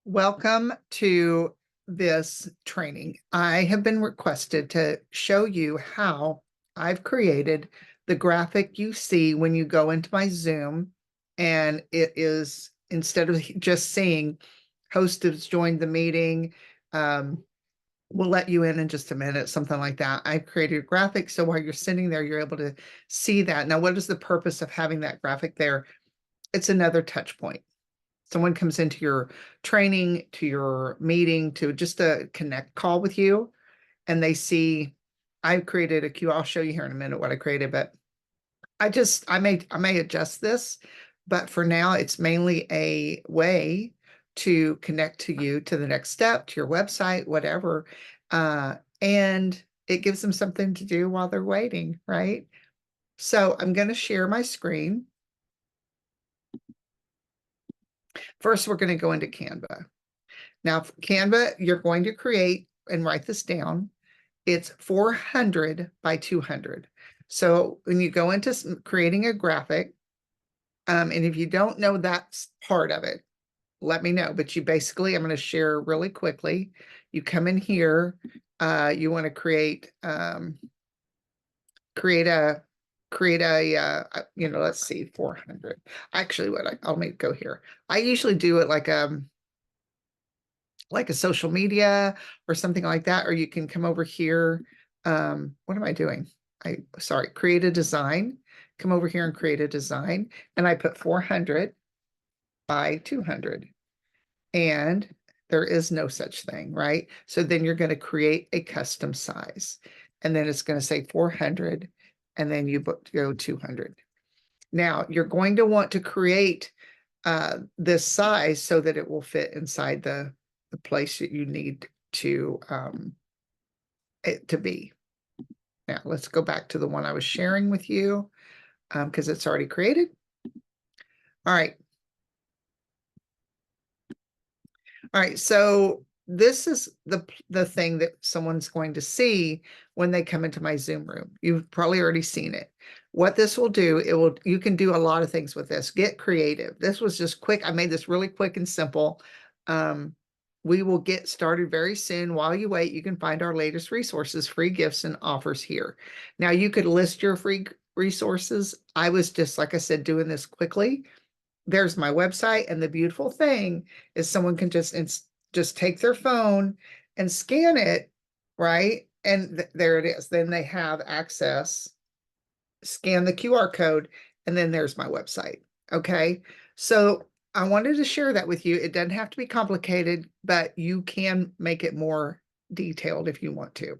Welcome to this training. I have been requested to show you how I've created the graphic you see when you go into my Zoom. And it is, instead of just seeing host has joined the meeting, we'll let you in just a minute, something like that. I've created a graphic. So while you're sitting there, you're able to see that. Now, what is the purpose of having that graphic there? It's another touch point. Someone comes into your training, to your meeting, to just a connect call with you, and they see I've created a queue. I'll show you here in a minute what I created, but I may adjust this, but for now it's mainly a way to connect to you to the next step, to your website, whatever. And it gives them something to do while they're waiting, right? So I'm going to share my screen. First, we're going to go into Canva. Now, Canva, you're going to create and write this down. It's 400 by 200. So when you go into creating a graphic, and if you don't know that part of it, let me know. But you basically, I'm going to share really quickly. You come in here, you want to create a let's see, 400. Actually, I'll make go here. I usually do it like a social media or something like that, or you can come over here. What am I doing? Sorry, create a design. Come over here and create a design. And I put 400 by 200. And there is no such thing, right? So then you're going to create a custom size. And then it's going to say 400. And then you go 200. Now you're going to want to create this size so that it will fit inside the place that you need to it to be. Now let's go back to the one I was sharing with you because it's already created. All right. All right, so this is the thing that someone's going to see when they come into my Zoom room. You've probably already seen it. What this will do, you can do a lot of things with this. Get creative. This was just quick. I made this really quick and simple. We will get started very soon. While you wait, you can find our latest resources, free gifts, and offers here. Now, you could list your free resources. I was just, like I said, doing this quickly. There's my website, and the beautiful thing is someone can just take their phone and scan it, right? And there it is. Then they have access, scan the QR code, and then there's my website. Okay. So I wanted to share that with you. It doesn't have to be complicated, but you can make it more detailed if you want to.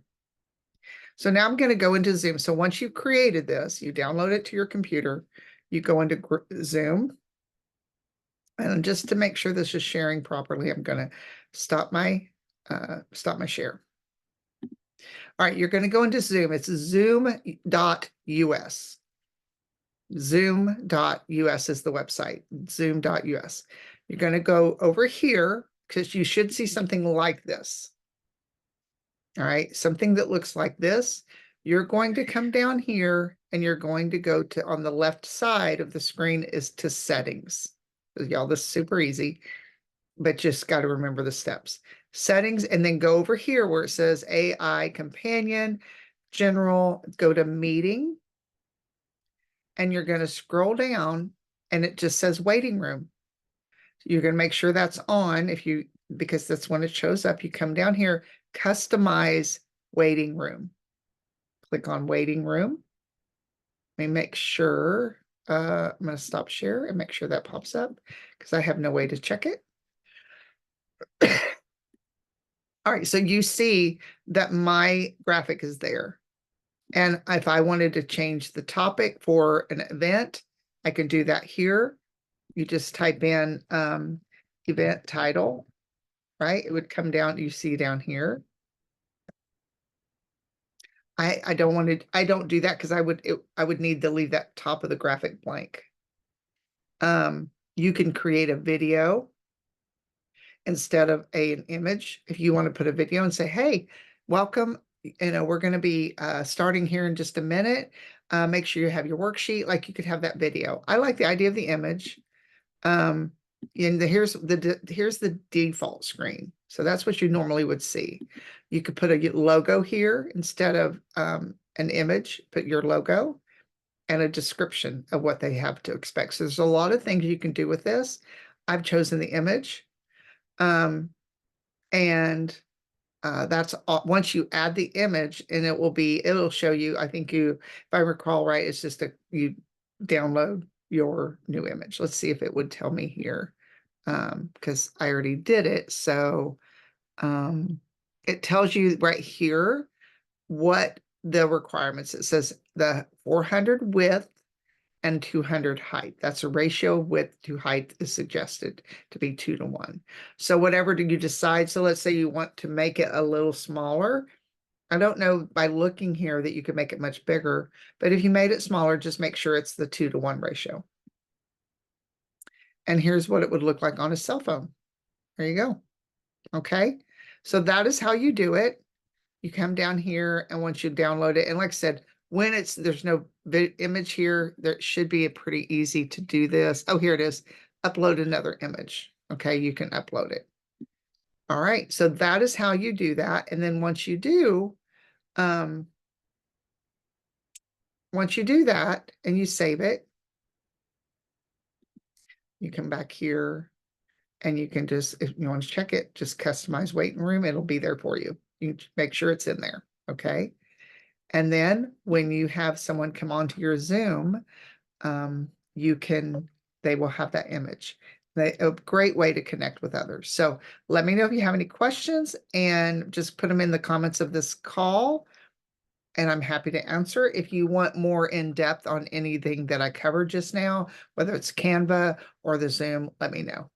So now I'm going to go into Zoom. So once you've created this, you download it to your computer, you go into Zoom. And just to make sure this is sharing properly, I'm going to stop my share. All right, you're going to go into Zoom. It's zoom.us. Zoom.us is the website, zoom.us. You're going to go over here because you should see something like this. All right, something that looks like this. You're going to come down here and you're going to go to, on the left side of the screen is to settings. Y'all, this is super easy, but just got to remember the steps. Settings, and then go over here where it says AI companion, general, go to meeting, and you're going to scroll down and it just says waiting room. You're going to make sure that's on because that's when it shows up. You come down here, customize waiting room. Click on waiting room. Let me make sure, I'm going to stop share and make sure that pops up because I have no way to check it. All right, so you see that my graphic is there. And if I wanted to change the topic for an event, I can do that here. You just type in event title, right? It would come down, you see down here. I don't do that because I would need to leave that top of the graphic blank. You can create a video instead of an image. If you want to put a video and say, hey, welcome, we're going to be starting here in just a minute. Make sure you have your worksheet. Like, you could have that video. I like the idea of the image. And here's the default screen. So that's what you normally would see. You could put a logo here instead of an image, put your logo and a description of what they have to expect. So there's a lot of things you can do with this. I've chosen the image. And that's once you add the image, and it'll show you, I think if I recall right, it's just you download your new image. Let's see if it would tell me here, because I already did it. So it tells you right here what the requirements. It says the 400 width and 200 height. That's a ratio of width to height is suggested to be 2:1. So whatever do you decide? So let's say you want to make it a little smaller. I don't know by looking here that you could make it much bigger, but if you made it smaller, just make sure it's the 2:1 ratio. And here's what it would look like on a cell phone. There you go. Okay. So that is how you do it. You come down here, and once you download it, and like I said, when there's no image here, there should be a pretty easy to do this. Oh, here it is. Upload another image. Okay, you can upload it. All right, so that is how you do that. And then once you do that and you save it, you come back here and you can just, if you want to check it, just customize waiting room. It'll be there for you. You make sure it's in there. Okay. And then when you have someone come onto your Zoom, they will have that image. A great way to connect with others. So let me know if you have any questions, and just put them in the comments of this call, and I'm happy to answer. If you want more in depth on anything that I covered just now, whether it's Canva or the Zoom, let me know.